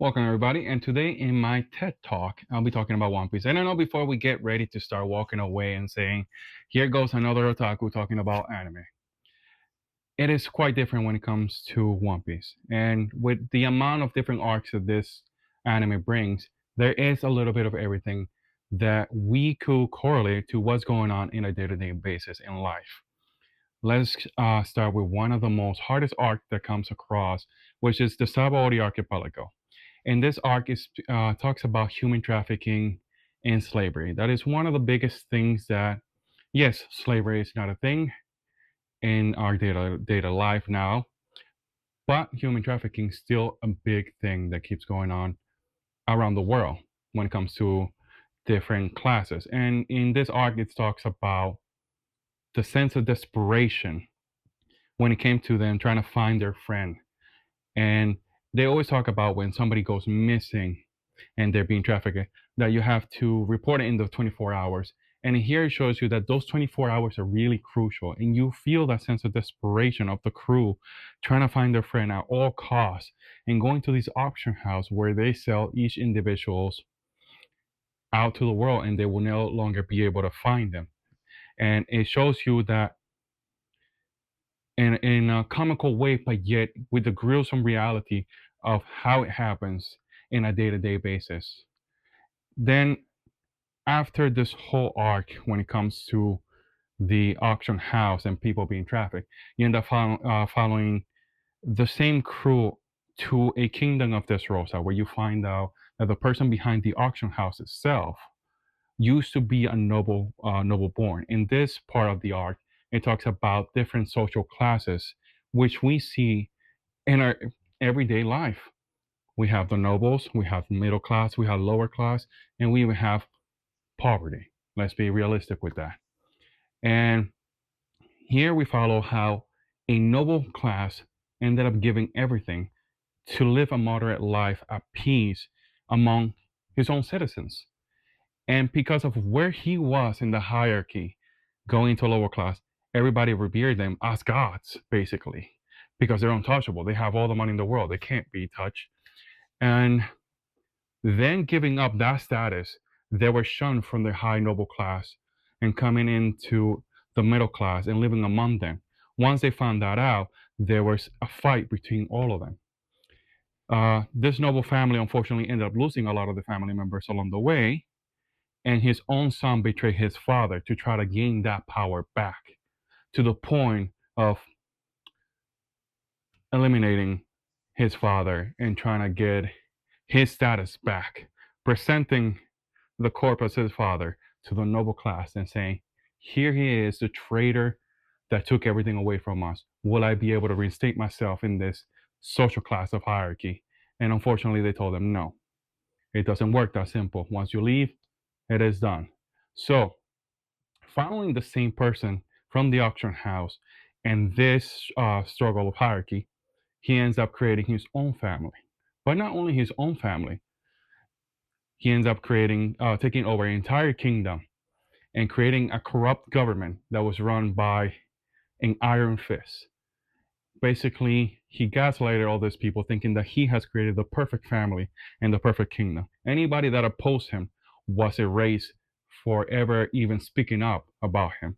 Welcome, everybody. And today in my TED Talk, I'll be talking about One Piece. And I know before we get ready to start walking away and saying, here goes another otaku talking about anime, it is quite different when it comes to One Piece. And with the amount of different arcs that this anime brings, there is a little bit of everything that we could correlate to what's going on in a day to day basis in life. Let's start with one of the most hardest arc that comes across, which is the Sabaody Archipelago. And this arc is talks about human trafficking and slavery. That is one of the biggest things that, yes, slavery is not a thing in our data life now, but human trafficking is still a big thing that keeps going on around the world when it comes to different classes. And in this arc, it talks about the sense of desperation when it came to them trying to find their friend. And they always talk about when somebody goes missing and they're being trafficked, that you have to report it in the 24 hours. And here it shows you that those 24 hours are really crucial. And you feel that sense of desperation of the crew trying to find their friend at all costs and going to these auction house where they sell each individuals out to the world and they will no longer be able to find them. And it shows you that in a comical way, but yet with the gruesome reality of how it happens in a day-to-day basis. Then after this whole arc, when it comes to the auction house and people being trafficked, you end up following the same crew to a kingdom of Dressrosa, where you find out that the person behind the auction house itself used to be a noble born. In this part of the arc, it talks about different social classes, which we see in our everyday life. We have the nobles, we have middle class, we have lower class, and we even have poverty. Let's be realistic with that. And here we follow how a noble class ended up giving everything to live a moderate life at peace among his own citizens. And because of where he was in the hierarchy, going to lower class, everybody revered them as gods, basically, because they're untouchable. They have all the money in the world, they can't be touched. And then giving up that status, they were shunned from the high noble class and coming into the middle class and living among them. Once they found that out, there was a fight between all of them. This noble family unfortunately ended up losing a lot of the family members along the way, and his own son betrayed his father to try to gain that power back to the point of eliminating his father and trying to get his status back, presenting the corpse of his father to the noble class and saying, here he is, the traitor that took everything away from us. Will I be able to reinstate myself in this social class of hierarchy? And unfortunately, they told him, no, it doesn't work that simple. Once you leave, it is done. So, following the same person from the auction house and this struggle of hierarchy, he ends up creating his own family. But not only his own family, he ends up taking over an entire kingdom and creating a corrupt government that was run by an iron fist. Basically, he gaslighted all these people thinking that he has created the perfect family and the perfect kingdom. Anybody that opposed him was erased for ever even speaking up about him.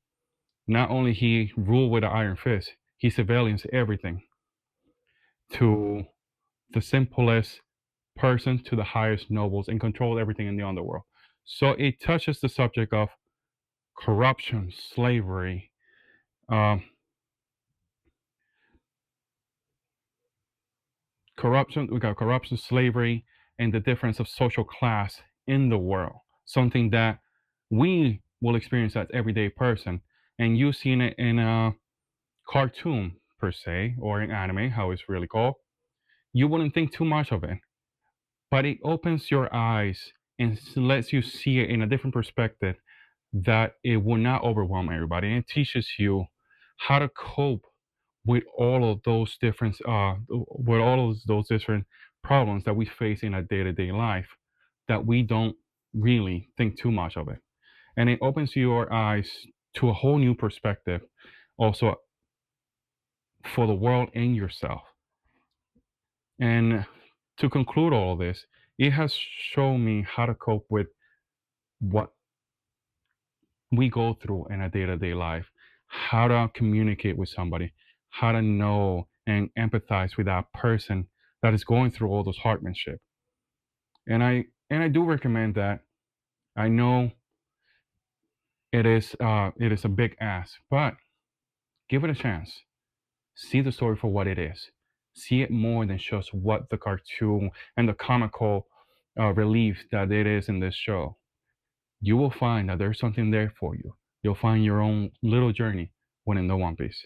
Not only he ruled with an iron fist, he surveillance everything to the simplest person to the highest nobles and controlled everything in the underworld. So it touches the subject of corruption, slavery, um, corruption. We got corruption, slavery, and the difference of social class in the world. Something that we will experience as everyday person, and you seen it in a cartoon per se or in anime, how it's really called. You wouldn't think too much of it, but it opens your eyes and lets you see it in a different perspective that it will not overwhelm everybody. And it teaches you how to cope with all of those different those different problems that we face in our day-to-day life that we don't really think too much of it. And it opens your eyes to a whole new perspective also for the world and yourself. And to conclude all of this, it has shown me how to cope with what we go through in a day-to-day life, how to communicate with somebody, how to know and empathize with that person that is going through all those hardship. And I do recommend that. I know it is a big ask, but give it a chance. See the story for what it is. See it more than just what the cartoon and the comical relief that it is in this show. You will find that there's something there for you. You'll find your own little journey when in the One Piece.